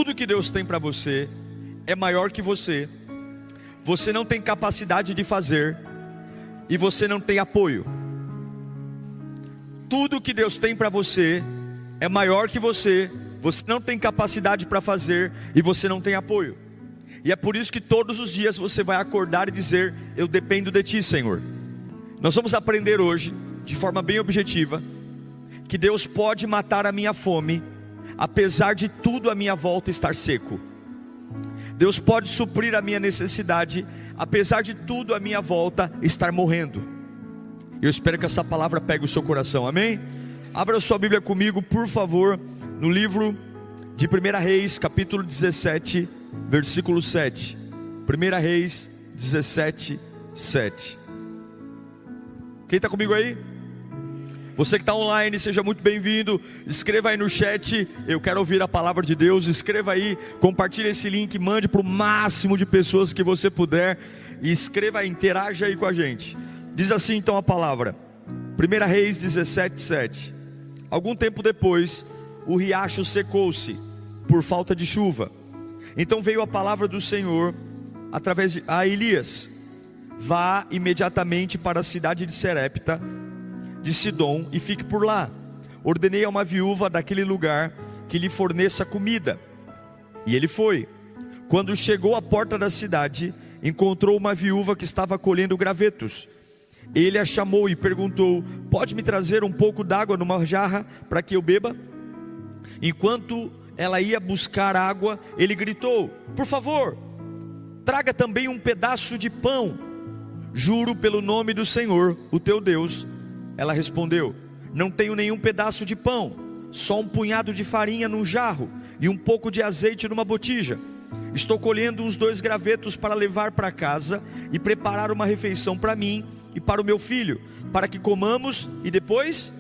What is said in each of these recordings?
Tudo que Deus tem para você é maior que você. Você não tem capacidade de fazer e você não tem apoio. Tudo que Deus tem para você é maior que você. Você não tem capacidade para fazer e você não tem apoio. E é por isso que todos os dias você vai acordar e dizer: eu dependo de Ti, Senhor. Nós vamos aprender hoje, de forma bem objetiva, que Deus pode matar a minha fome, apesar de tudo à minha volta estar seco. Deus pode suprir a minha necessidade, apesar de tudo à minha volta estar morrendo. Eu espero que essa palavra pegue o seu coração, amém? Abra sua Bíblia comigo, por favor, no livro de 1 Reis, capítulo 17, versículo 7. 1 Reis 17, 7. Quem está comigo aí? Você que está online, seja muito bem-vindo. Escreva aí no chat: eu quero ouvir a palavra de Deus. Escreva aí, compartilhe esse link, mande para o máximo de pessoas que você puder. E escreva aí, interaja aí com a gente. Diz assim então a palavra, 1 Reis 17, 7. Algum tempo depois, o riacho secou-se por falta de chuva. Então veio a palavra do Senhor através de Elias: vá imediatamente para a cidade de Serepta de Sidom e fique por lá. Ordenei a uma viúva daquele lugar que lhe forneça comida. E ele foi. Quando chegou à porta da cidade, encontrou uma viúva que estava colhendo gravetos. Ele a chamou e perguntou: pode me trazer um pouco d'água numa jarra para que eu beba? Enquanto ela ia buscar água, ele gritou: por favor, traga também um pedaço de pão. Juro pelo nome do Senhor, o teu Deus. Ela respondeu: não tenho nenhum pedaço de pão, só um punhado de farinha num jarro e um pouco de azeite numa botija. Estou colhendo uns 2 gravetos para levar para casa e preparar uma refeição para mim e para o meu filho, para que comamos e depois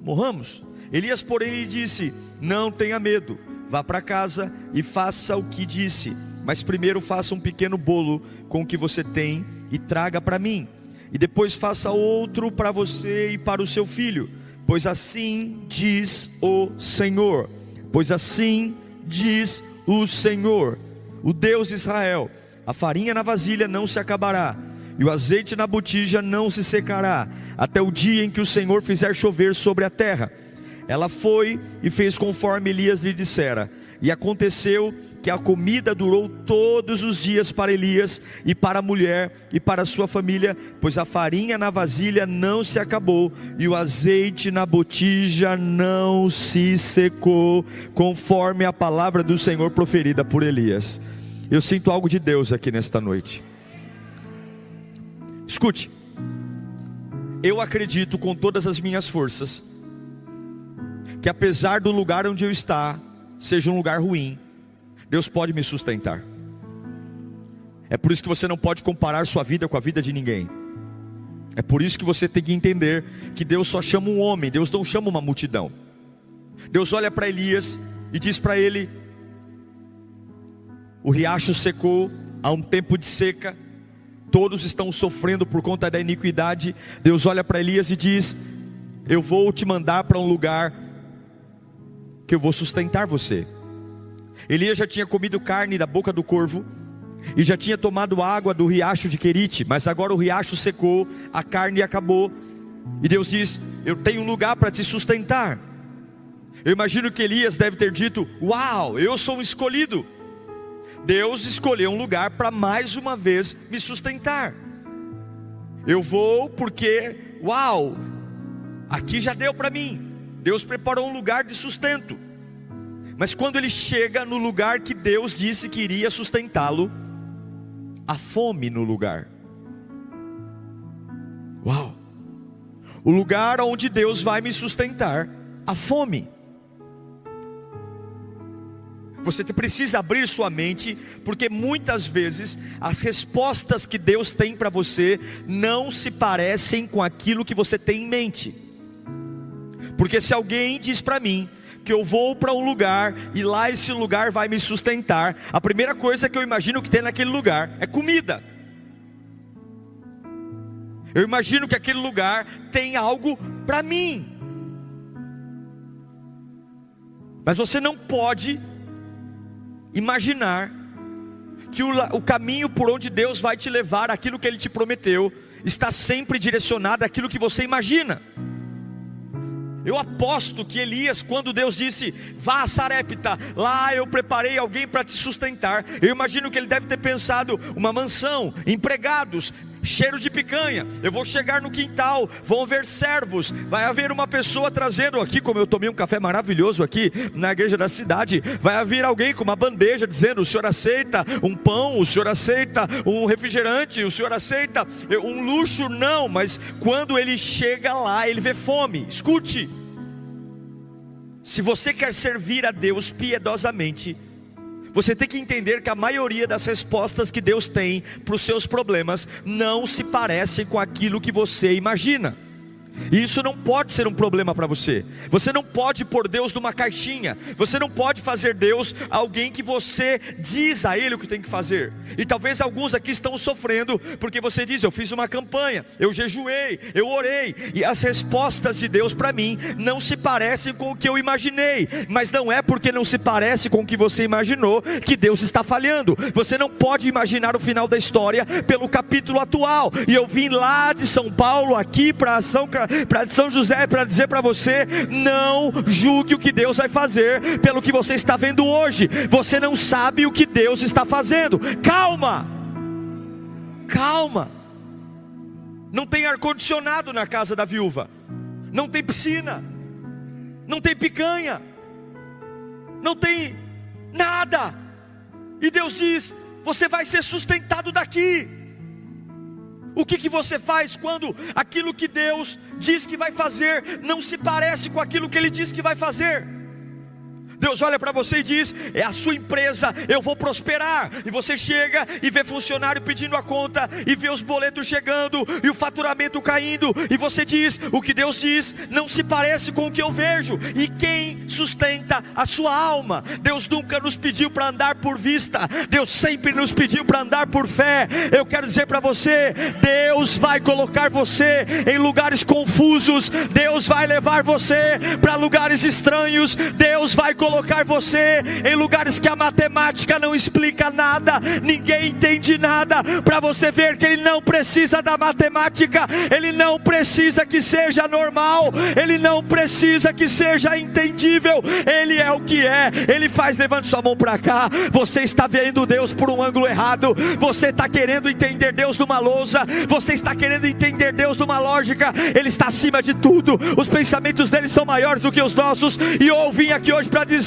morramos. Elias, porém, lhe disse: não tenha medo, vá para casa e faça o que disse, mas primeiro faça um pequeno bolo com o que você tem e traga para mim, e depois faça outro para você e para o seu filho, pois assim diz o Senhor, o Deus de Israel: a farinha na vasilha não se acabará, e o azeite na botija não se secará, até o dia em que o Senhor fizer chover sobre a terra. Ela foi e fez conforme Elias lhe dissera, e aconteceu que a comida durou todos os dias para Elias e para a mulher e para a sua família, pois a farinha na vasilha não se acabou e o azeite na botija não se secou, conforme a palavra do Senhor proferida por Elias. Eu sinto algo de Deus aqui nesta noite. Escute, eu acredito com todas as minhas forças que apesar do lugar onde eu estar seja um lugar ruim, Deus pode me sustentar. É por isso que você não pode comparar sua vida com a vida de ninguém. É por isso que você tem que entender que Deus só chama um homem, Deus não chama uma multidão. Deus olha para Elias e diz para ele: o riacho secou, há um tempo de seca, todos estão sofrendo por conta da iniquidade. Deus olha para Elias e diz: eu vou te mandar para um lugar que eu vou sustentar você. Elias já tinha comido carne da boca do corvo e já tinha tomado água do riacho de Querite, mas agora o riacho secou, a carne acabou, e Deus diz: eu tenho um lugar para te sustentar. Eu imagino que Elias deve ter dito: uau, eu sou um escolhido. Deus escolheu um lugar para mais uma vez me sustentar. Eu vou porque, uau, aqui já deu para mim. Deus preparou um lugar de sustento. Mas quando ele chega no lugar que Deus disse que iria sustentá-lo, há fome no lugar. Uau! O lugar onde Deus vai me sustentar, há fome. Você precisa abrir sua mente, porque muitas vezes as respostas que Deus tem para você não se parecem com aquilo que você tem em mente. Porque se alguém diz para mim que eu vou para um lugar e lá esse lugar vai me sustentar, a primeira coisa que eu imagino que tem naquele lugar é comida. Eu imagino que aquele lugar tem algo para mim. Mas você não pode imaginar que o caminho por onde Deus vai te levar, aquilo que Ele te prometeu, está sempre direcionado àquilo que você imagina. Eu aposto que Elias, quando Deus disse, vá a Sarepta, lá eu preparei alguém para te sustentar, eu imagino que ele deve ter pensado, uma mansão, empregados, cheiro de picanha, eu vou chegar no quintal, vão haver servos, vai haver uma pessoa trazendo aqui, como eu tomei um café maravilhoso aqui na igreja da cidade, vai haver alguém com uma bandeja dizendo, o senhor aceita um pão, o senhor aceita um refrigerante, o senhor aceita um luxo? Não, mas quando ele chega lá, ele vê fome. Escute, se você quer servir a Deus piedosamente, você tem que entender que a maioria das respostas que Deus tem para os seus problemas não se parecem com aquilo que você imagina. E isso não pode ser um problema para você. Você não pode pôr Deus numa caixinha. Você não pode fazer Deus alguém que você diz a Ele o que tem que fazer. E talvez alguns aqui estão sofrendo porque você diz, eu fiz uma campanha, eu jejuei, eu orei, e as respostas de Deus para mim não se parecem com o que eu imaginei. Mas não é porque não se parece com o que você imaginou que Deus está falhando. Você não pode imaginar o final da história pelo capítulo atual. E eu vim lá de São Paulo aqui para São José para dizer para você, não julgue o que Deus vai fazer pelo que você está vendo hoje. Você não sabe o que Deus está fazendo. Calma, calma. Não tem ar-condicionado na casa da viúva, não tem piscina, não tem picanha, não tem nada. E Deus diz, você vai ser sustentado daqui. O que você faz quando aquilo que Deus diz que vai fazer não se parece com aquilo que Ele diz que vai fazer? Deus olha para você e diz, é a sua empresa, eu vou prosperar. E você chega e vê funcionário pedindo a conta, e vê os boletos chegando, e o faturamento caindo, e você diz, o que Deus diz não se parece com o que eu vejo. E quem sustenta a sua alma? Deus nunca nos pediu para andar por vista, Deus sempre nos pediu para andar por fé. Eu quero dizer para você, Deus vai colocar você em lugares confusos, Deus vai levar você para lugares estranhos, Deus vai colocar você em lugares que a matemática não explica nada, ninguém entende nada, para você ver que Ele não precisa da matemática, Ele não precisa que seja normal, Ele não precisa que seja entendível, Ele é o que é, Ele faz. Levante sua mão para cá. Você está vendo Deus por um ângulo errado, você está querendo entender Deus numa lousa, você está querendo entender Deus numa lógica. Ele está acima de tudo, os pensamentos dele são maiores do que os nossos. E eu vim aqui hoje para dizer,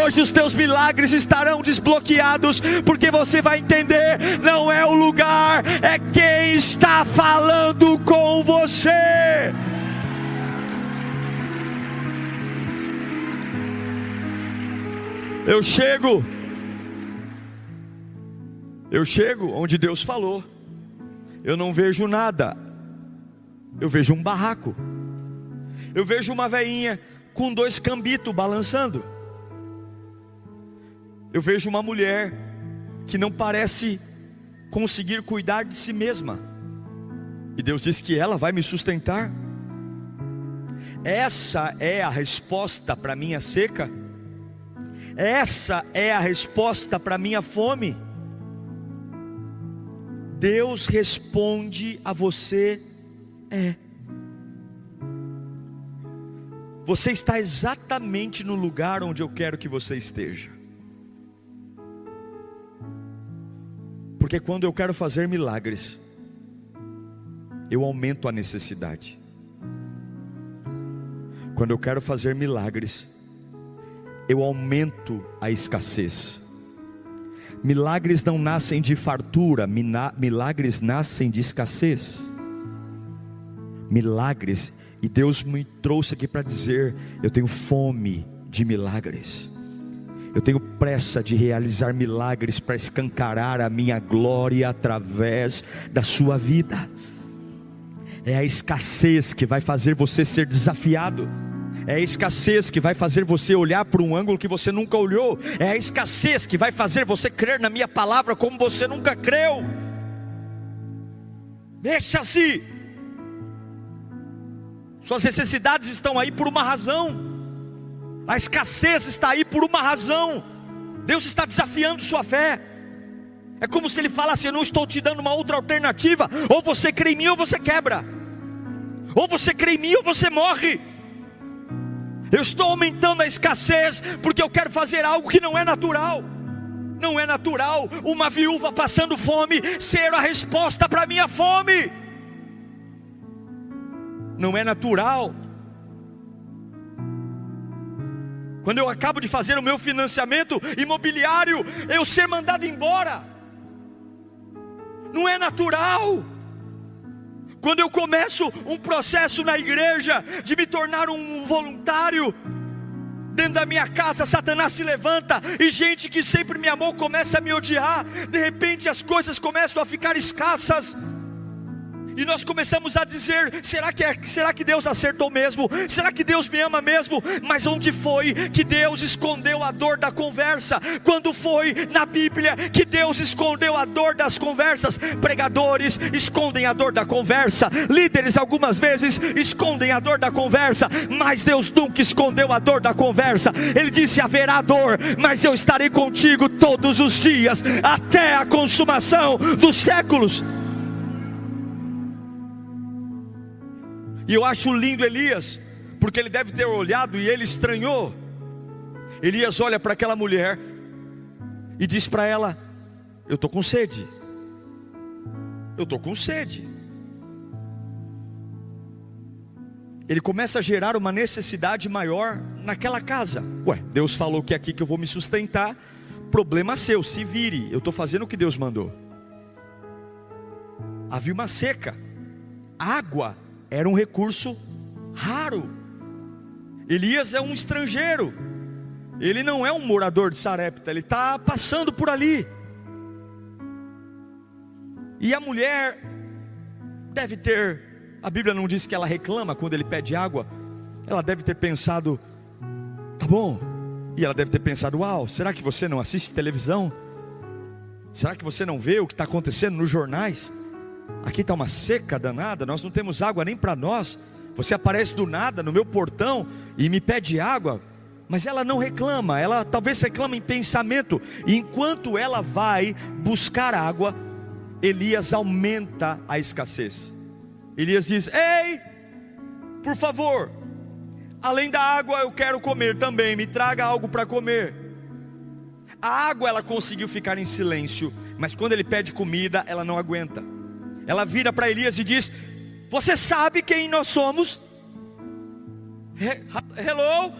hoje os teus milagres estarão desbloqueados, porque você vai entender, não é o lugar, é quem está falando com você. Eu chego onde Deus falou, eu não vejo nada, eu vejo um barraco, eu vejo uma veinha com 2 cambitos balançando, eu vejo uma mulher que não parece conseguir cuidar de si mesma, e Deus diz que ela vai me sustentar. Essa é a resposta para a minha seca? Essa é a resposta para a minha fome? Deus responde a você, você está exatamente no lugar onde eu quero que você esteja. Porque quando eu quero fazer milagres, eu aumento a necessidade. Quando eu quero fazer milagres, eu aumento a escassez. Milagres não nascem de fartura, milagres nascem de escassez. Milagres, e Deus me trouxe aqui para dizer, eu tenho fome de milagres, eu tenho pressa de realizar milagres para escancarar a minha glória através da sua vida. É a escassez que vai fazer você ser desafiado. É a escassez que vai fazer você olhar para um ângulo que você nunca olhou. É a escassez que vai fazer você crer na minha palavra como você nunca creu. Mexa-se. Suas necessidades estão aí por uma razão. A escassez está aí por uma razão. Deus está desafiando sua fé. É como se Ele falasse: eu não estou te dando uma outra alternativa. Ou você crê em mim ou você quebra. Ou você crê em mim ou você morre. Eu estou aumentando a escassez porque eu quero fazer algo que não é natural. Não é natural uma viúva passando fome ser a resposta para a minha fome. Não é natural. Quando eu acabo de fazer o meu financiamento imobiliário, eu ser mandado embora. Não é natural. Quando eu começo um processo na igreja de me tornar um voluntário, dentro da minha casa Satanás se levanta, e gente que sempre me amou começa a me odiar. De repente as coisas começam a ficar escassas, e nós começamos a dizer: será que Deus acertou mesmo? Será que Deus me ama mesmo? Mas onde foi que Deus escondeu a dor da conversa? Quando foi na Bíblia que Deus escondeu a dor das conversas? Pregadores escondem a dor da conversa, líderes algumas vezes escondem a dor da conversa, mas Deus nunca escondeu a dor da conversa. Ele disse: haverá dor, mas eu estarei contigo todos os dias, até a consumação dos séculos. E eu acho lindo Elias, porque ele deve ter olhado e ele estranhou. Elias olha para aquela mulher e diz para ela: eu estou com sede. Eu estou com sede. Ele começa a gerar uma necessidade maior naquela casa. Ué, Deus falou que é aqui que eu vou me sustentar. Problema seu, se vire, eu estou fazendo o que Deus mandou. Havia uma seca. Água era um recurso raro. Elias é um estrangeiro. Ele não é um morador de Sarepta. Ele está passando por ali. E a mulher deve ter, a Bíblia não diz que ela reclama quando ele pede água. Ela deve ter pensado: tá bom. E ela deve ter pensado: uau, será que você não assiste televisão? Será que você não vê o que está acontecendo nos jornais? Aqui está uma seca danada, nós não temos água nem para nós. Você aparece do nada no meu portão e me pede água. Mas ela não reclama, ela talvez reclama em pensamento. E enquanto ela vai buscar água, Elias aumenta a escassez. Elias diz: ei, por favor, além da água eu quero comer também, me traga algo para comer. A água ela conseguiu ficar em silêncio, mas quando ele pede comida, ela não aguenta. Ela vira para Elias e diz: você sabe quem nós somos? Hello?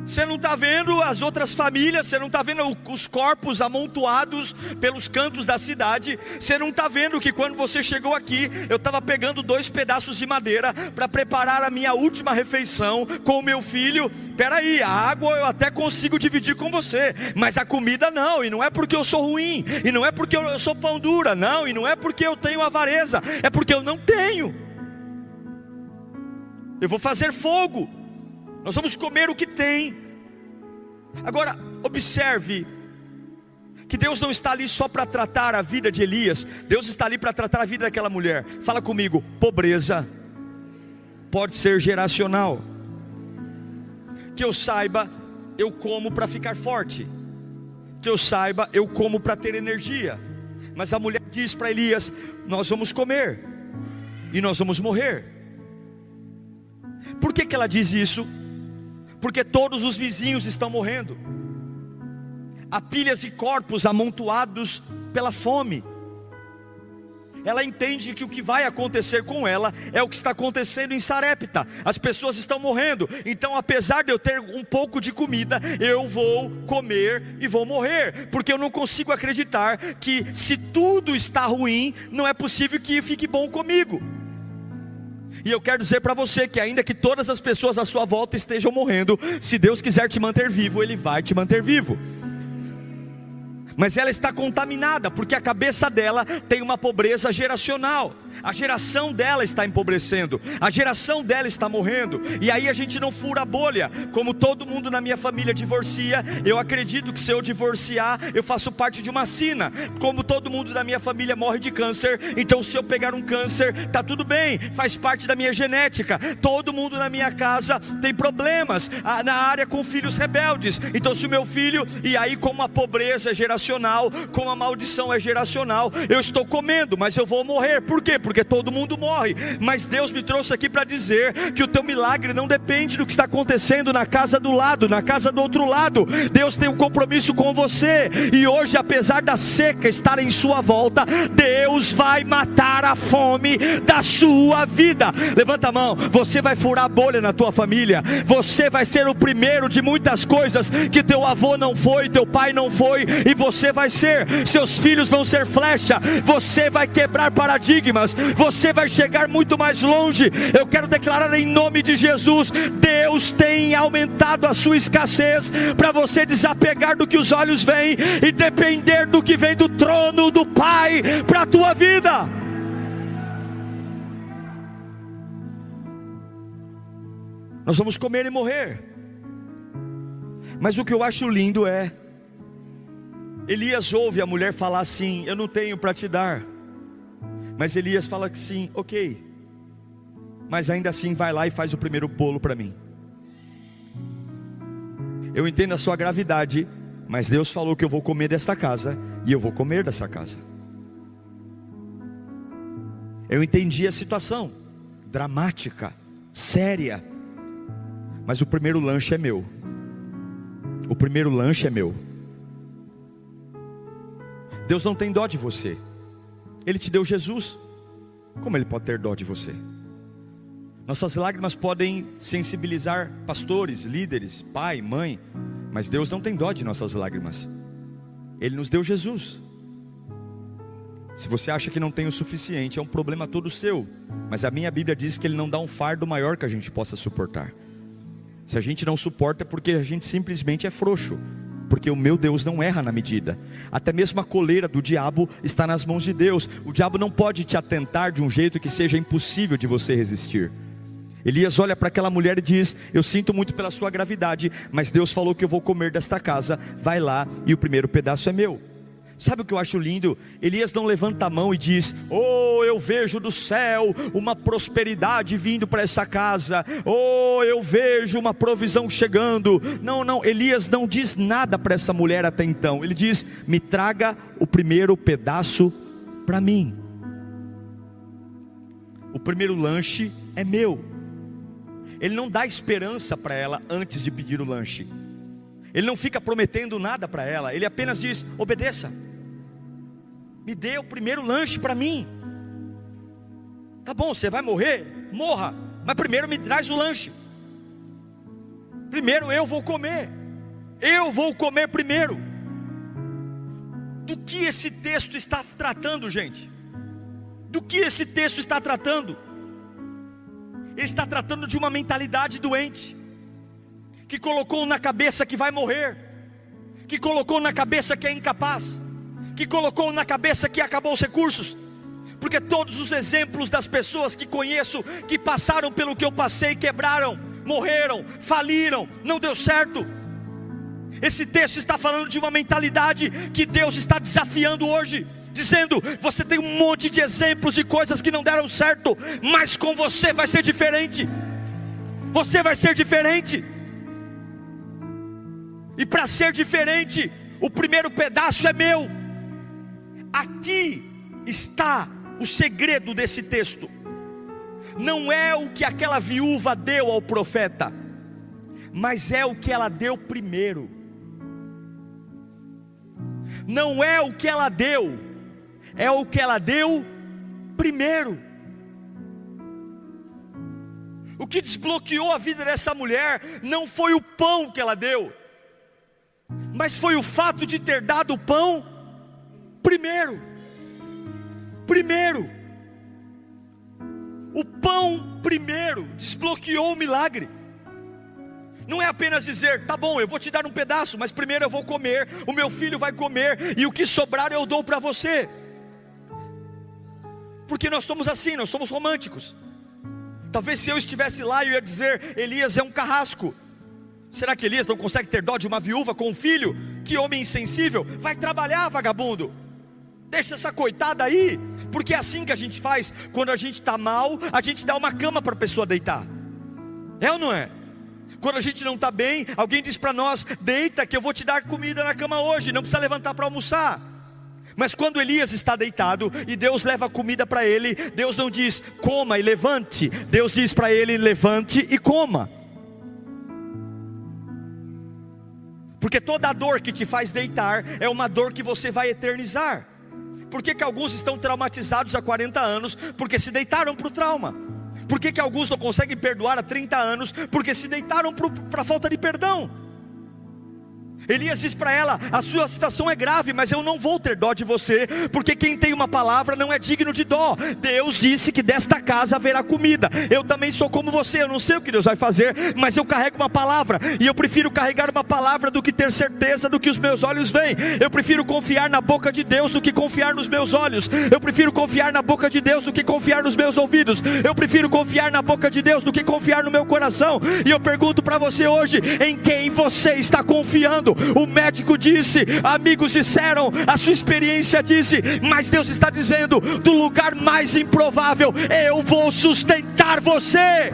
Você não está vendo as outras famílias? Você não está vendo os corpos amontoados pelos cantos da cidade? Você não está vendo que quando você chegou aqui, eu estava pegando 2 pedaços de madeira para preparar a minha última refeição com o meu filho? Peraí, a água eu até consigo dividir com você, mas a comida não. E não é porque eu sou ruim, e não é porque eu sou pão dura, não. E não é porque eu tenho avareza, é porque eu não tenho. Eu vou fazer fogo. Nós vamos comer o que tem. Agora, observe que Deus não está ali só para tratar a vida de Elias. Deus está ali para tratar a vida daquela mulher. Fala comigo: pobreza pode ser geracional. Que eu saiba, eu como para ficar forte. Que eu saiba, eu como para ter energia. Mas a mulher diz para Elias: nós vamos comer e nós vamos morrer. Por que ela diz isso? Porque todos os vizinhos estão morrendo. Há pilhas de corpos amontoados pela fome. Ela entende que o que vai acontecer com ela é o que está acontecendo em Sarepta. As pessoas estão morrendo. Então, apesar de eu ter um pouco de comida, eu vou comer e vou morrer. Porque eu não consigo acreditar que, se tudo está ruim, não é possível que fique bom comigo. E eu quero dizer para você que ainda que todas as pessoas à sua volta estejam morrendo, se Deus quiser te manter vivo, Ele vai te manter vivo. Mas ela está contaminada, porque a cabeça dela tem uma pobreza geracional. a geração dela está empobrecendo, a geração dela está morrendo. E aí a gente não fura a bolha. Como todo mundo na minha família divorcia, eu acredito que se eu divorciar, eu faço parte de uma sina. Como todo mundo da minha família morre de câncer, então se eu pegar um câncer, tá tudo bem, faz parte da minha genética. Todo mundo na minha casa tem problemas na área com filhos rebeldes. Então se o meu filho, e aí como a pobreza é geracional, como a maldição é geracional, eu estou comendo, mas eu vou morrer. Por quê? Porque todo mundo morre. Mas Deus me trouxe aqui para dizer que o teu milagre não depende do que está acontecendo na casa do lado, na casa do outro lado. Deus tem um compromisso com você. E hoje, apesar da seca estar em sua volta, Deus vai matar a fome da sua vida. Levanta a mão. Você vai furar a bolha na tua família. Você vai ser o primeiro de muitas coisas que teu avô não foi, teu pai não foi, e você vai ser. Seus filhos vão ser flecha. Você vai quebrar paradigmas. Você vai chegar muito mais longe. Eu quero declarar em nome de Jesus: Deus tem aumentado a sua escassez para você desapegar do que os olhos veem e depender do que vem do trono do Pai para a tua vida. Nós vamos comer e morrer. Mas o que eu acho lindo é, Elias ouve a mulher falar assim: eu não tenho para te dar. Mas Elias fala que sim, ok, mas ainda assim vai lá e faz o primeiro bolo para mim. Eu entendo a sua gravidade, mas Deus falou que eu vou comer desta casa, e eu vou comer dessa casa. Eu entendi a situação, dramática, séria, mas o primeiro lanche é meu. O primeiro lanche é meu. Deus não tem dó de você. Ele te deu Jesus. Como Ele pode ter dó de você? Nossas lágrimas podem sensibilizar pastores, líderes, pai, mãe, mas Deus não tem dó de nossas lágrimas. Ele nos deu Jesus. Se você acha que não tem o suficiente, é um problema todo seu. Mas a minha Bíblia diz que Ele não dá um fardo maior que a gente possa suportar. Se a gente não suporta é porque a gente simplesmente é frouxo. Porque o meu Deus não erra na medida. Até mesmo a coleira do diabo está nas mãos de Deus. O diabo não pode te atentar de um jeito que seja impossível de você resistir. Elias olha para aquela mulher e diz: eu sinto muito pela sua gravidade, mas Deus falou que eu vou comer desta casa. Vai lá e o primeiro pedaço é meu. Sabe o que eu acho lindo? Elias não levanta a mão e diz: oh, eu vejo do céu uma prosperidade vindo para essa casa. Oh, eu vejo uma provisão chegando. Não, Elias não diz nada para essa mulher até então. Ele diz: me traga o primeiro pedaço para mim. O primeiro lanche é meu. Ele não dá esperança para ela antes de pedir o lanche. Ele não fica prometendo nada para ela. Ele apenas diz: obedeça. Me dê o primeiro lanche para mim. Tá bom, você vai morrer? Morra. Mas primeiro me traz o lanche. Primeiro eu vou comer. Eu vou comer primeiro. Do que esse texto está tratando, gente? Do que esse texto está tratando? Ele está tratando de uma mentalidade doente, que colocou na cabeça que vai morrer, que colocou na cabeça que é incapaz, que colocou na cabeça que acabou os recursos. Porque todos os exemplos das pessoas que conheço, que passaram pelo que eu passei, quebraram, morreram, faliram, não deu certo. Esse texto está falando de uma mentalidade que Deus está desafiando hoje, dizendo: você tem um monte de exemplos de coisas que não deram certo, mas com você vai ser diferente. Você vai ser diferente. E para ser diferente, o primeiro pedaço é meu. Aqui está o segredo desse texto. Não é o que aquela viúva deu ao profeta, mas é o que ela deu primeiro. Não é o que ela deu, é o que ela deu primeiro. O que desbloqueou a vida dessa mulher não foi o pão que ela deu, mas foi o fato de ter dado o pão primeiro. O pão primeiro desbloqueou o milagre. Não é apenas dizer: tá bom, eu vou te dar um pedaço, mas primeiro eu vou comer, o meu filho vai comer, e o que sobrar eu dou para você. Porque nós somos assim, nós somos românticos. Talvez se eu estivesse lá eu ia dizer: Elias é um carrasco. Será que Elias não consegue ter dó de uma viúva com um filho? Que homem insensível, vai trabalhar, vagabundo, deixa essa coitada aí. Porque é assim que a gente faz. Quando a gente está mal, a gente dá uma cama para a pessoa deitar. É ou não é? Quando a gente não está bem, alguém diz para nós: deita que eu vou te dar comida na cama hoje, não precisa levantar para almoçar. Mas quando Elias está deitado e Deus leva comida para ele, Deus não diz: coma e levante. Deus diz para ele: levante e coma. Porque toda a dor que te faz deitar é uma dor que você vai eternizar. Por que alguns estão traumatizados há 40 anos? Porque se deitaram para o trauma. Por que alguns não conseguem perdoar há 30 anos? Porque se deitaram para a falta de perdão. Elias diz para ela: a sua situação é grave, mas eu não vou ter dó de você, porque quem tem uma palavra não é digno de dó. Deus disse que desta casa haverá comida. Eu também sou como você, eu não sei o que Deus vai fazer, mas eu carrego uma palavra, e eu prefiro carregar uma palavra do que ter certeza do que os meus olhos veem. Eu prefiro confiar na boca de Deus do que confiar nos meus olhos. Eu prefiro confiar na boca de Deus do que confiar nos meus ouvidos. Eu prefiro confiar na boca de Deus do que confiar no meu coração. E eu pergunto para você hoje: em quem você está confiando? O médico disse, amigos disseram, a sua experiência disse, mas Deus está dizendo: do lugar mais improvável, eu vou sustentar você.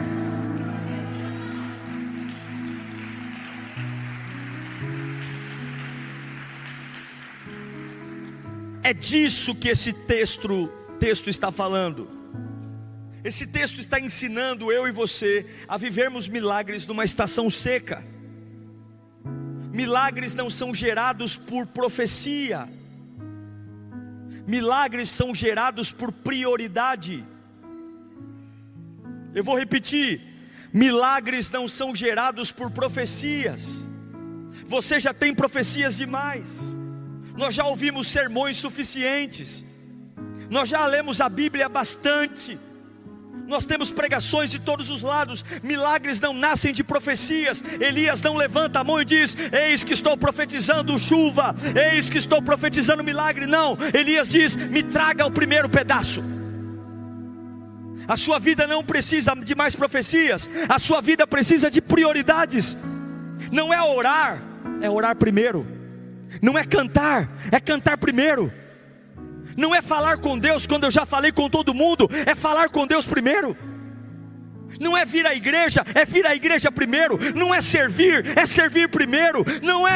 É disso que esse texto está falando. Esse texto está ensinando eu e você a vivermos milagres numa estação seca. Milagres não são gerados por profecia. Milagres são gerados por prioridade. Eu vou repetir: milagres não são gerados por profecias. Você já tem profecias demais. Nós já ouvimos sermões suficientes. Nós já lemos a Bíblia bastante. Nós temos pregações de todos os lados. Milagres não nascem de profecias. Elias não levanta a mão e diz: eis que estou profetizando chuva, eis que estou profetizando milagre. Não, Elias diz: me traga o primeiro pedaço. A sua vida não precisa de mais profecias. A sua vida precisa de prioridades. Não é orar, é orar primeiro. Não é cantar, é cantar primeiro. Não é falar com Deus quando eu já falei com todo mundo, é falar com Deus primeiro. Não é vir à igreja, é vir à igreja primeiro. Não é servir, é servir primeiro. Não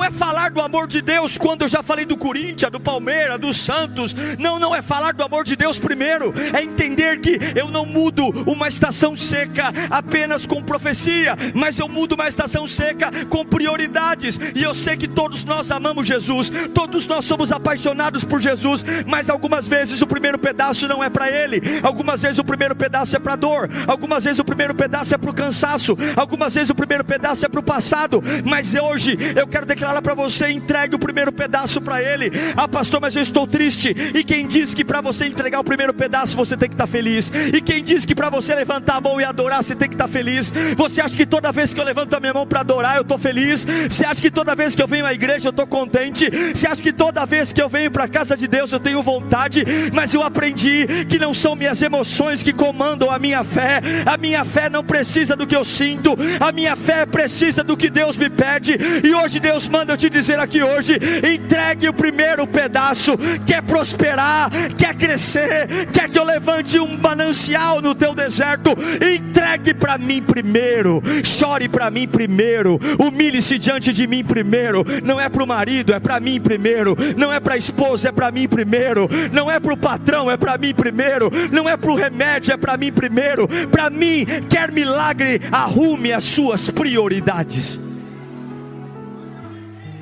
é falar do amor de Deus quando eu já falei do Corinthians, do Palmeiras, do Santos. Não é falar do amor de Deus primeiro. É entender que eu não mudo uma estação seca apenas com profecia, mas eu mudo uma estação seca com prioridades. E eu sei que todos nós amamos Jesus, todos nós somos apaixonados por Jesus, mas algumas vezes o primeiro pedaço não é para Ele. Algumas vezes o primeiro pedaço é para a dor. Algumas vezes o primeiro pedaço é para o cansaço. Algumas vezes o primeiro pedaço é para o passado. Mas hoje eu quero declarar para você: entregue o primeiro pedaço para Ele. Ah, pastor, mas eu estou triste. E quem diz que para você entregar o primeiro pedaço você tem que estar feliz? E quem diz que para você levantar a mão e adorar você tem que estar feliz? Você acha que toda vez que eu levanto a minha mão para adorar eu estou feliz? Você acha que toda vez que eu venho à igreja eu estou contente? Você acha que toda vez que eu venho para a casa de Deus eu tenho vontade? Mas eu aprendi que não são minhas emoções que comandam a minha fé. A minha fé não precisa do que eu sinto. A minha fé precisa do que Deus me pede. E hoje Deus manda eu te dizer aqui hoje: entregue o primeiro pedaço. Quer prosperar, quer crescer, quer que eu levante um manancial no teu deserto? Entregue para mim primeiro. Chore para mim primeiro. Humilhe-se diante de mim primeiro. Não é para o marido, é para mim primeiro. Não é para a esposa, é para mim primeiro. Não é para o patrão, é para mim primeiro. Não é para o remédio, é para mim primeiro. Para mim, quer milagre, arrume as suas prioridades.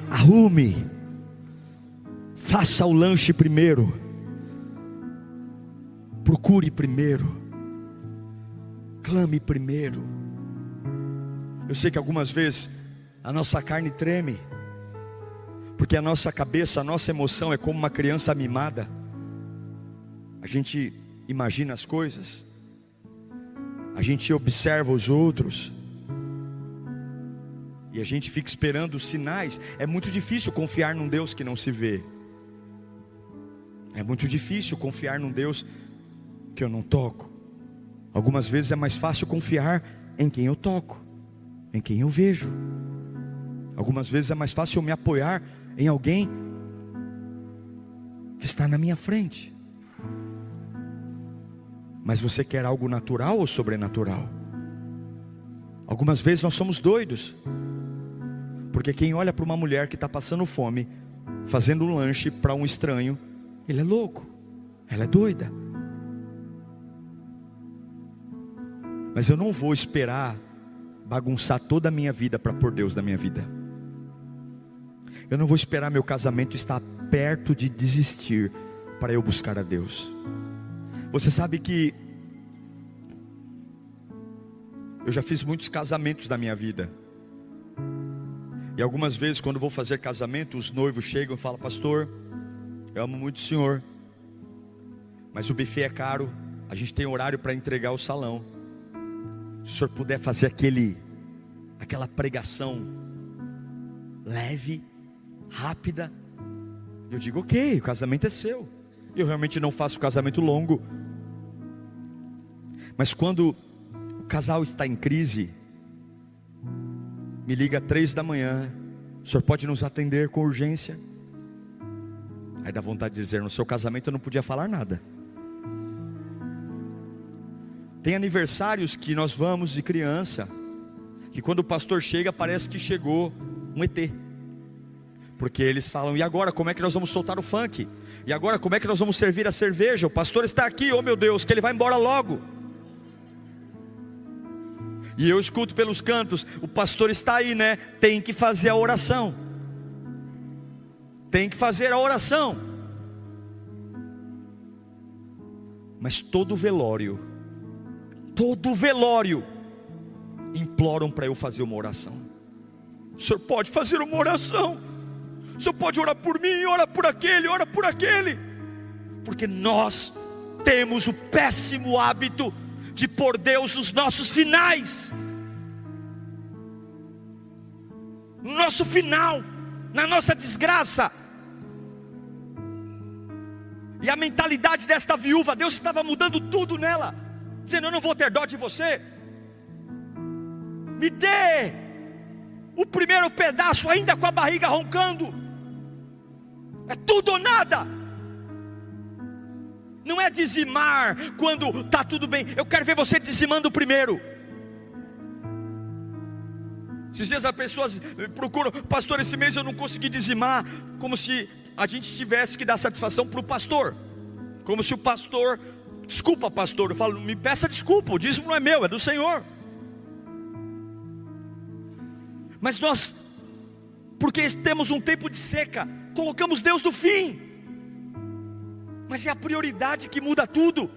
Arrume. Faça o lanche primeiro. Procure primeiro. Clame primeiro. Eu sei que algumas vezes a nossa carne treme, porque a nossa cabeça, a nossa emoção é como uma criança mimada. A gente imagina as coisas, a gente observa os outros, e a gente fica esperando os sinais. É muito difícil confiar num Deus que não se vê. É muito difícil confiar num Deus que eu não toco. Algumas vezes é mais fácil confiar em quem eu toco, em quem eu vejo. Algumas vezes é mais fácil eu me apoiar em alguém que está na minha frente. Mas você quer algo natural ou sobrenatural? Algumas vezes nós somos doidos, porque quem olha para uma mulher que está passando fome, fazendo um lanche para um estranho, ele é louco, ela é doida. Mas eu não vou esperar bagunçar toda a minha vida para pôr Deus na minha vida. Eu não vou esperar meu casamento estar perto de desistir para eu buscar a Deus. Você sabe que eu já fiz muitos casamentos na minha vida. E algumas vezes quando vou fazer casamento, os noivos chegam e falam: pastor, eu amo muito o senhor, mas o buffet é caro, a gente tem horário para entregar o salão. Se o senhor puder fazer aquela pregação leve, rápida, eu digo: ok, o casamento é seu. Eu realmente não faço casamento longo. Mas quando o casal está em crise, me liga 3 da manhã: o senhor pode nos atender com urgência? Aí dá vontade de dizer: no seu casamento eu não podia falar nada. Tem aniversários que nós vamos de criança, que quando o pastor chega parece que chegou um ET. Porque eles falam: e agora como é que nós vamos soltar o funk? E agora como é que nós vamos servir a cerveja? O pastor está aqui, oh meu Deus, que ele vai embora logo. E eu escuto pelos cantos: o pastor está aí, né? Tem que fazer a oração. Tem que fazer a oração. Mas todo velório imploram para eu fazer uma oração. O senhor pode fazer uma oração? O senhor pode orar por mim, ora por aquele, ora por aquele. Porque nós temos o péssimo hábito de pôr Deus nos nossos finais, no nosso final, na nossa desgraça. E a mentalidade desta viúva, Deus estava mudando tudo nela, dizendo: eu não vou ter dó de você, me dê o primeiro pedaço ainda com a barriga roncando. É tudo ou nada. Não é dizimar quando está tudo bem. Eu quero ver você dizimando primeiro. Esses dias as pessoas procuram: pastor, esse mês eu não consegui dizimar. Como se a gente tivesse que dar satisfação para o pastor. Como se o pastor: desculpa pastor, eu falo: me peça desculpa, o dízimo não é meu, é do Senhor. Mas nós, porque temos um tempo de seca, colocamos Deus no fim. Mas é a prioridade que muda tudo.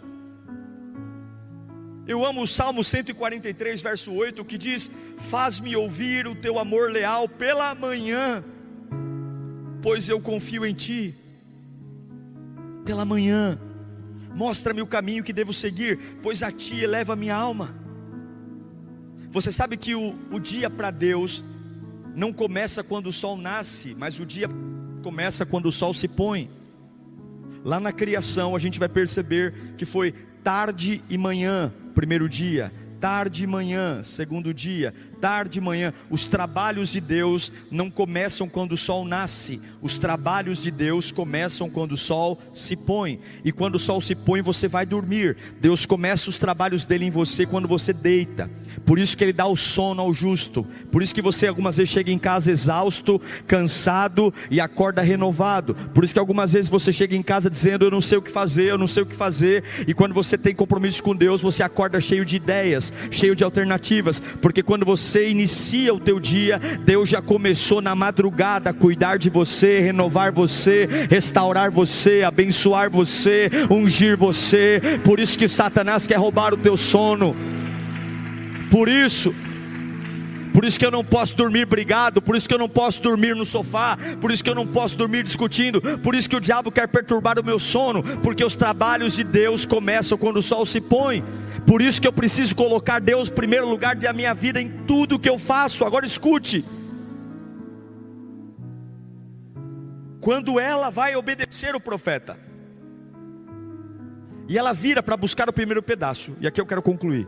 Eu amo o Salmo 143, verso 8, que diz: faz-me ouvir o teu amor leal pela manhã, pois eu confio em ti. Pela manhã, mostra-me o caminho que devo seguir, pois a ti eleva a minha alma. Você sabe que o dia para Deus não começa quando o sol nasce, mas o dia começa quando o sol se põe. Lá na criação a gente vai perceber que foi tarde e manhã, primeiro dia, tarde e manhã, segundo dia, tarde e manhã. Os trabalhos de Deus não começam quando o sol nasce. Os trabalhos de Deus começam quando o sol se põe. E quando o sol se põe, você vai dormir. Deus começa os trabalhos dele em você quando você deita. Por isso que ele dá o sono ao justo. Por isso que você algumas vezes chega em casa exausto, cansado e acorda renovado. Por isso que algumas vezes você chega em casa dizendo: eu não sei o que fazer, eu não sei o que fazer. E quando você tem compromisso com Deus, você acorda cheio de ideias, cheio de alternativas. Porque quando você inicia o teu dia, Deus já começou na madrugada a cuidar de você, renovar você, restaurar você, abençoar você, ungir você. Por isso que Satanás quer roubar o teu sono. Por isso que eu não posso dormir brigado, por isso que eu não posso dormir no sofá, por isso que eu não posso dormir discutindo, por isso que o diabo quer perturbar o meu sono, porque os trabalhos de Deus começam quando o sol se põe. Por isso que eu preciso colocar Deus em primeiro lugar da minha vida em tudo que eu faço. Agora escute: quando ela vai obedecer o profeta, E ela vira para buscar o primeiro pedaço. E aqui eu quero concluir.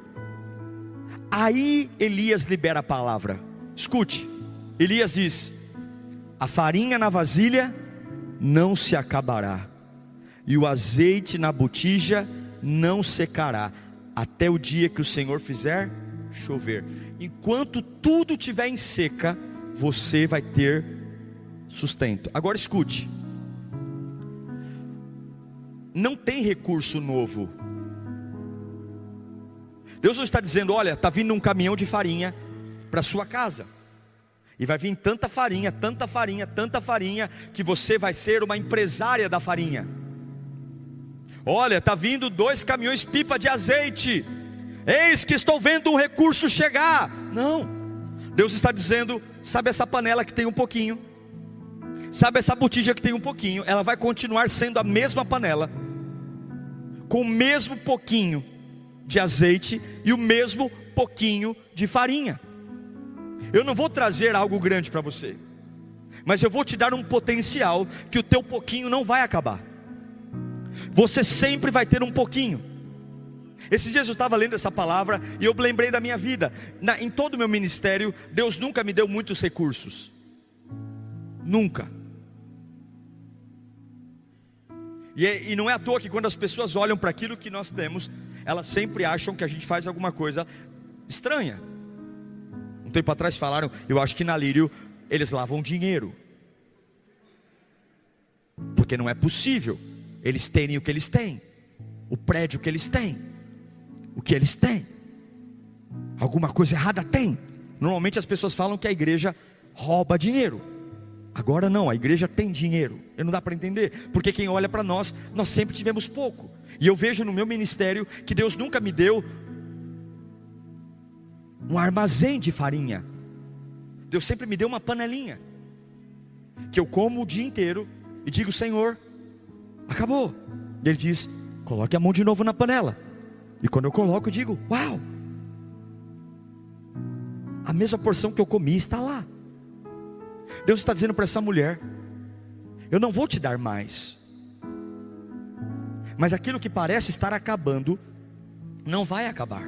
Aí Elias libera a palavra. Escute, Elias diz: a farinha na vasilha não se acabará, e o azeite na botija não secará, até o dia que o Senhor fizer chover. Enquanto tudo estiver em seca, você vai ter sustento. Agora escute, não tem recurso novo. Deus não está dizendo: olha, está vindo um caminhão de farinha para sua casa, e vai vir tanta farinha, tanta farinha, tanta farinha, que você vai ser uma empresária da farinha. Olha, está vindo 2 caminhões pipa de azeite, eis que estou vendo um recurso chegar. Não, Deus está dizendo: sabe essa panela que tem um pouquinho, sabe essa botija que tem um pouquinho, ela vai continuar sendo a mesma panela, com o mesmo pouquinho de azeite e o mesmo pouquinho de farinha. Eu não vou trazer algo grande para você, mas eu vou te dar um potencial que o teu pouquinho não vai acabar. Você sempre vai ter um pouquinho. Esses dias eu estava lendo essa palavra e eu lembrei da minha vida. Em todo o meu ministério, Deus nunca me deu muitos recursos. Nunca. E não é à toa que quando as pessoas olham para aquilo que nós temos, elas sempre acham que a gente faz alguma coisa estranha. Um tempo atrás falaram: eu acho que na Lírio eles lavam dinheiro, porque não é possível eles terem o que eles têm, o prédio que eles têm, o que eles têm. Alguma coisa errada tem. Normalmente as pessoas falam que a igreja rouba dinheiro. Agora não, a igreja tem dinheiro. Não dá para entender, porque quem olha para nós, nós sempre tivemos pouco. E eu vejo no meu ministério que Deus nunca me deu um armazém de farinha. Deus sempre me deu uma panelinha, que eu como o dia inteiro e digo: Senhor, acabou. Ele diz: coloque a mão de novo na panela. E quando eu coloco, eu digo: uau, a mesma porção que eu comi está lá. Deus está dizendo para essa mulher: eu não vou te dar mais, mas aquilo que parece estar acabando, não vai acabar.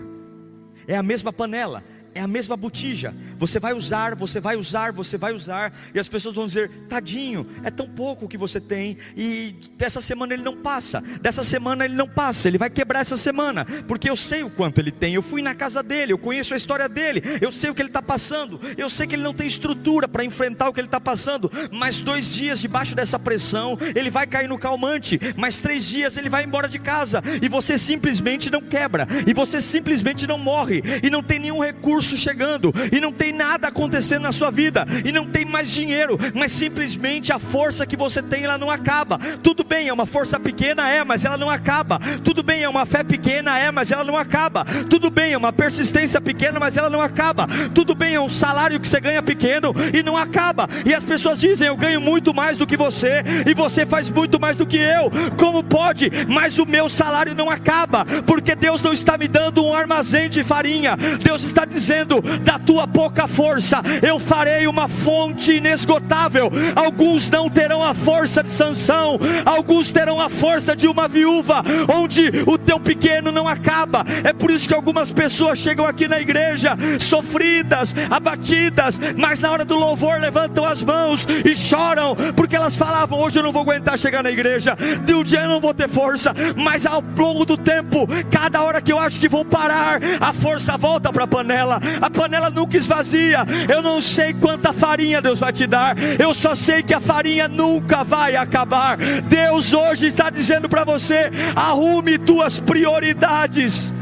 É a mesma panela, é a mesma botija. Você vai usar, você vai usar, você vai usar. E as pessoas vão dizer: tadinho, é tão pouco que você tem, e dessa semana ele não passa, dessa semana ele não passa, ele vai quebrar essa semana, porque eu sei o quanto ele tem. Eu fui na casa dele, eu conheço a história dele, eu sei o que ele está passando, eu sei que ele não tem estrutura para enfrentar o que ele está passando. Mas 2 dias debaixo dessa pressão, ele vai cair no calmante. Mais 3 dias ele vai embora de casa, e você simplesmente não quebra, e você simplesmente não morre, e não tem nenhum recurso chegando, e não tem nada acontecendo na sua vida, e não tem mais dinheiro, mas simplesmente a força que você tem, ela não acaba. Tudo bem, é uma força pequena, mas ela não acaba. Tudo bem, é uma fé pequena, mas ela não acaba. Tudo bem, é uma persistência pequena, mas ela não acaba. Tudo bem, é um salário que você ganha pequeno e não acaba. E as pessoas dizem: eu ganho muito mais do que você, e você faz muito mais do que eu. Como pode? Mas o meu salário não acaba, porque Deus não está me dando um armazém de farinha. Deus está dizendo: da tua pouca força eu farei uma fonte inesgotável. Alguns não terão a força de Sansão, alguns terão a força de uma viúva, onde o teu pequeno não acaba. É por isso que algumas pessoas chegam aqui na igreja sofridas, abatidas, mas na hora do louvor levantam as mãos e choram, porque elas falavam: hoje eu não vou aguentar chegar na igreja, de um dia eu não vou ter força. Mas ao longo do tempo, cada hora que eu acho que vou parar, a força volta para a panela. A panela nunca esvazia. Eu não sei quanta farinha Deus vai te dar, eu só sei que a farinha nunca vai acabar. Deus hoje está dizendo para você: arrume tuas prioridades.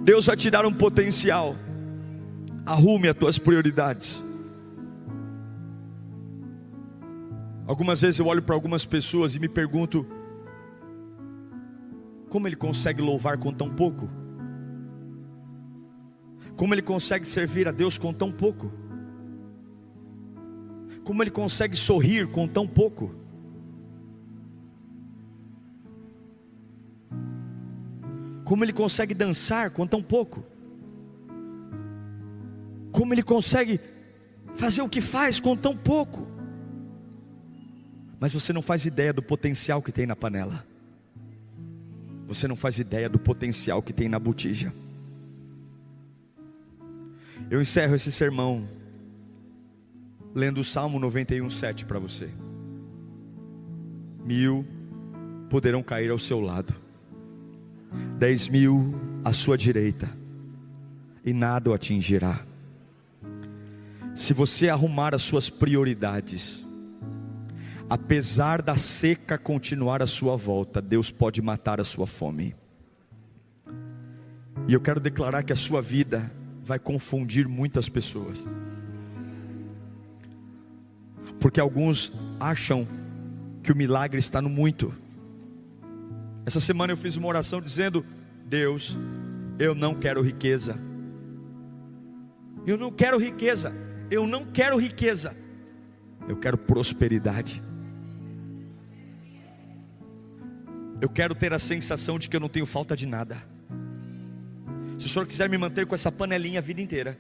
Deus vai te dar um potencial. Arrume as tuas prioridades. Algumas vezes eu olho para algumas pessoas e me pergunto: como ele consegue louvar com tão pouco? Como ele consegue servir a Deus com tão pouco? Como ele consegue sorrir com tão pouco? Como ele consegue dançar com tão pouco? Como ele consegue fazer o que faz com tão pouco? mas você não faz ideia do potencial que tem na panela. Você não faz ideia do potencial que tem na botija. Eu encerro esse sermão lendo o Salmo 91:7 para você. 1000 poderão cair ao seu lado, 10.000 à sua direita, e nada o atingirá. Se você arrumar as suas prioridades, apesar da seca continuar à sua volta, Deus pode matar a sua fome. E eu quero declarar que a sua vida vai confundir muitas pessoas, porque alguns acham que o milagre está no muito. Essa semana eu fiz uma oração dizendo: Deus, eu não quero riqueza. Eu não quero riqueza. Eu não quero riqueza. Eu quero prosperidade. Eu quero ter a sensação de que eu não tenho falta de nada. Se o Senhor quiser me manter com essa panelinha a vida inteira,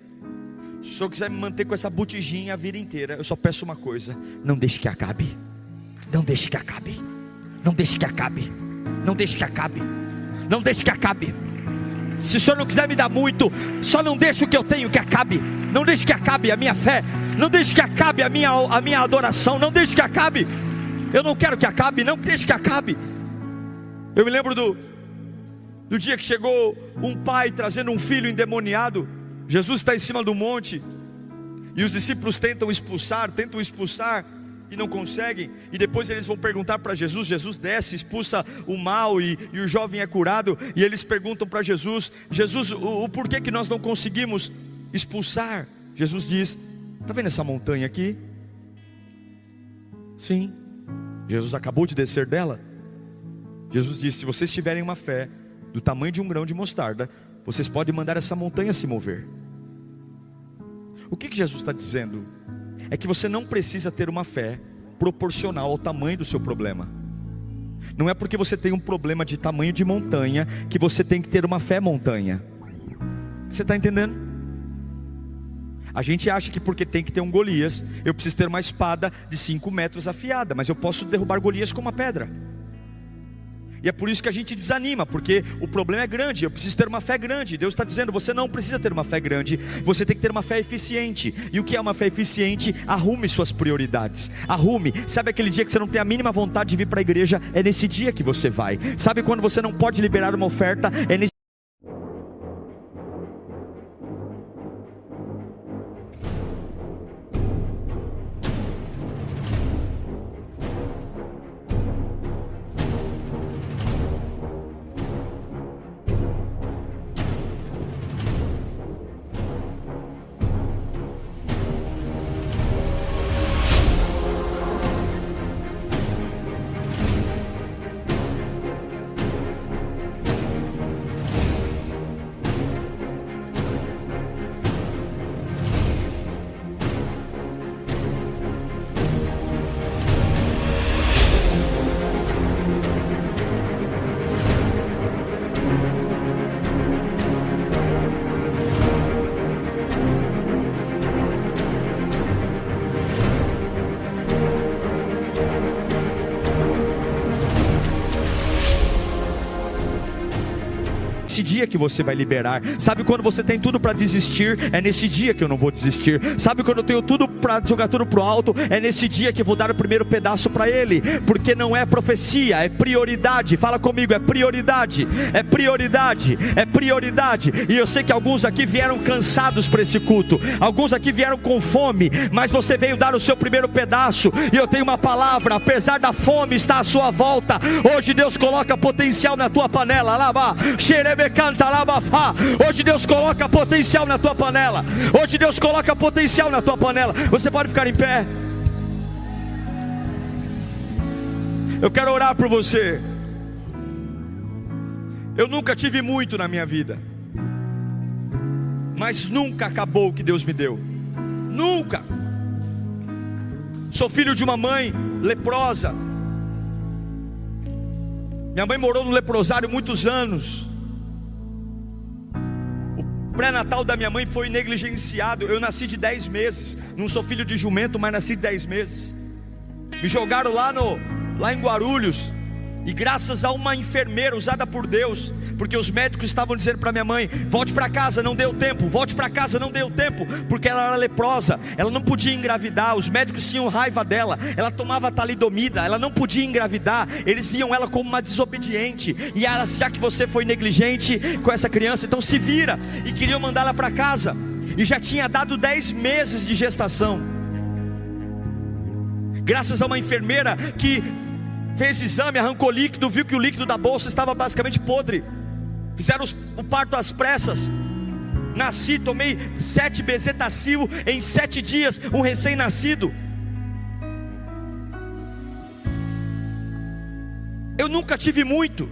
se o Senhor quiser me manter com essa botijinha a vida inteira, eu só peço uma coisa: não deixe que acabe. Não deixe que acabe. Não deixe que acabe. Não deixe que acabe. Não deixe que acabe. Se o Senhor não quiser me dar muito, só não deixe o que eu tenho que acabe. Não deixe que acabe a minha fé. Não deixe que acabe a minha adoração. Não deixe que acabe. Eu não quero que acabe. Não deixe que acabe. Eu me lembro do dia que chegou um pai trazendo um filho endemoniado. Jesus está em cima do monte, e os discípulos tentam expulsar e não conseguem. E depois eles vão perguntar para Jesus. Jesus desce, expulsa o mal, e o jovem é curado. E eles perguntam para Jesus: Jesus, o porquê que nós não conseguimos expulsar? Jesus diz: está vendo essa montanha aqui? Sim. Jesus acabou de descer dela. Jesus disse: se vocês tiverem uma fé do tamanho de um grão de mostarda, vocês podem mandar essa montanha se mover. O que Jesus está dizendo? É que você não precisa ter uma fé proporcional ao tamanho do seu problema. Não é porque você tem um problema de tamanho de montanha que você tem que ter uma fé montanha. Você está entendendo? A gente acha que porque tem que ter um Golias, eu preciso ter uma espada de 5 metros afiada, mas eu posso derrubar Golias com uma pedra. E é por isso que a gente desanima, porque o problema é grande. Eu preciso ter uma fé grande. Deus está dizendo: você não precisa ter uma fé grande, você tem que ter uma fé eficiente. E o que é uma fé eficiente? Arrume suas prioridades. Arrume. Sabe aquele dia que você não tem a mínima vontade de vir para a igreja? É nesse dia que você vai. Sabe quando você não pode liberar uma oferta? É nesse dia que você vai liberar. Sabe quando você tem tudo para desistir? É nesse dia que eu não vou desistir. Sabe quando eu tenho tudo para jogar tudo pro alto? É nesse dia que eu vou dar o primeiro pedaço para Ele. Porque não é profecia, é prioridade. Fala comigo: é prioridade. É prioridade. É prioridade. E eu sei que alguns aqui vieram cansados para esse culto. Alguns aqui vieram com fome, mas você veio dar o seu primeiro pedaço. E eu tenho uma palavra: apesar da fome estar à sua volta, hoje Deus coloca potencial na tua panela. Lá, xerebe canta, lá, bafá. Hoje Deus coloca potencial na tua panela. Hoje Deus coloca potencial na tua panela. Você pode ficar em pé. Eu quero orar por você. Eu nunca tive muito na minha vida, mas nunca acabou o que Deus me deu. Nunca. Sou filho de uma mãe leprosa. Minha mãe morou no leprosário muitos anos. O pré-natal da minha mãe foi negligenciado. Eu nasci de 10 meses. Não sou filho de jumento, mas nasci de 10 meses. Me jogaram lá em Guarulhos, e graças a uma enfermeira usada por Deus, porque os médicos estavam dizendo para minha mãe: volte para casa, não deu tempo, volte para casa, não deu tempo, porque ela era leprosa, ela não podia engravidar, os médicos tinham raiva dela, ela tomava talidomida, ela não podia engravidar, eles viam ela como uma desobediente, e ela, já que você foi negligente com essa criança, então se vira, e queriam mandá-la para casa, e já tinha dado 10 meses de gestação. Graças a uma enfermeira que fez exame, arrancou líquido, viu que o líquido da bolsa estava basicamente podre. Fizeram o parto às pressas. Nasci, tomei 7 bezetacil em 7 dias, um recém-nascido. Eu nunca tive muito.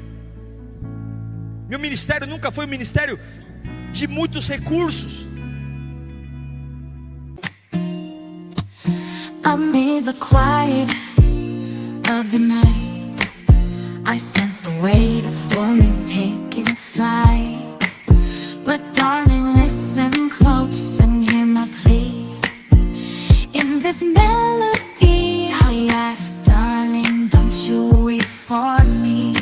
Meu ministério nunca foi um ministério de muitos recursos. Amid the quiet of the night, I sense the weight of worries taking flight. But darling, listen close and hear my plea. In this melody I ask, darling, don't you wait for me.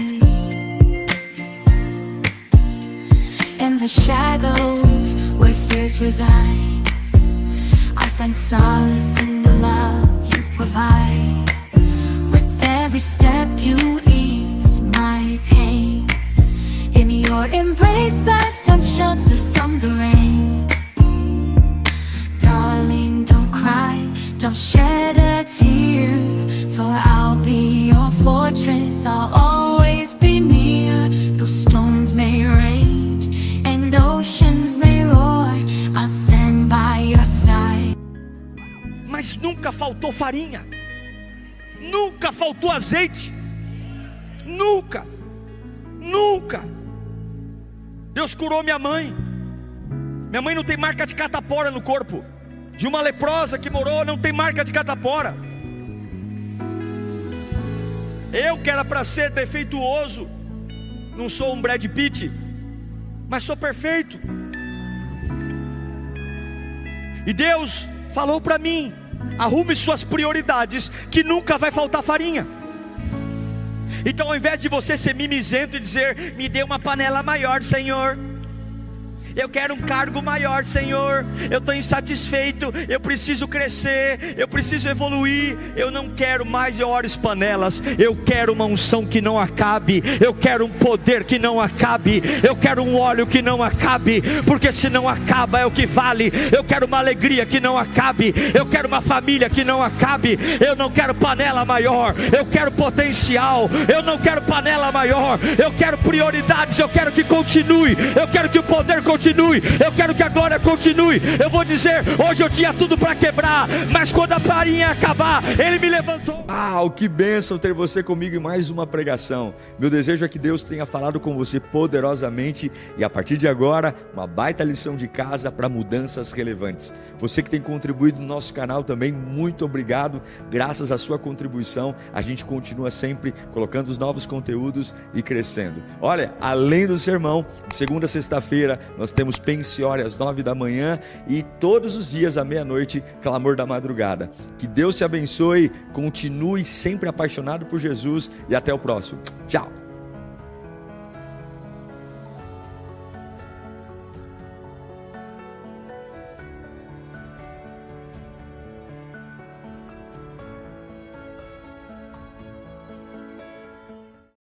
In the shadows where fears reside, I find solace in the love you provide. With every step you ease my pain. In your embrace I found shelter from the rain. Darling, don't cry, don't shed a tear, for I'll be your fortress, I'll always be near. Though storms may rage and oceans may roar, I'll stand by your side. Mas nunca faltou farinha, nunca faltou azeite, nunca. Deus curou minha mãe. Minha mãe não tem marca de catapora no corpo. De uma leprosa que morou, não tem marca de catapora. Eu que era para ser defeituoso, não sou um Brad Pitt, mas sou perfeito. E Deus falou para mim: arrume suas prioridades, que nunca vai faltar farinha. Então, ao invés de você ser mimizento e dizer: me dê uma panela maior, Senhor, eu quero um cargo maior, Senhor, eu estou insatisfeito, eu preciso crescer, eu preciso evoluir. Eu não quero mais maiores panelas, eu quero uma unção que não acabe, eu quero um poder que não acabe, eu quero um óleo que não acabe, porque se não acaba é o que vale. Eu quero uma alegria que não acabe, eu quero uma família que não acabe. Eu não quero panela maior, eu quero potencial. Eu não quero panela maior, eu quero prioridades, eu quero que continue, eu quero que o poder continue, eu quero que a glória continue. Eu vou dizer: hoje eu tinha tudo para quebrar, mas quando a farinha acabar, Ele me levantou. Que bênção ter você comigo em mais uma pregação. Meu desejo é que Deus tenha falado com você poderosamente, e a partir de agora, uma baita lição de casa para mudanças relevantes. Você que tem contribuído no nosso canal também, muito obrigado. Graças à sua contribuição, a gente continua sempre colocando os novos conteúdos e crescendo. Olha, além do sermão, de segunda a sexta-feira, nós temos Pensiore às 9 da manhã, e todos os dias à meia-noite, Clamor da Madrugada. Que Deus te abençoe, continue sempre apaixonado por Jesus, e até o próximo. Tchau.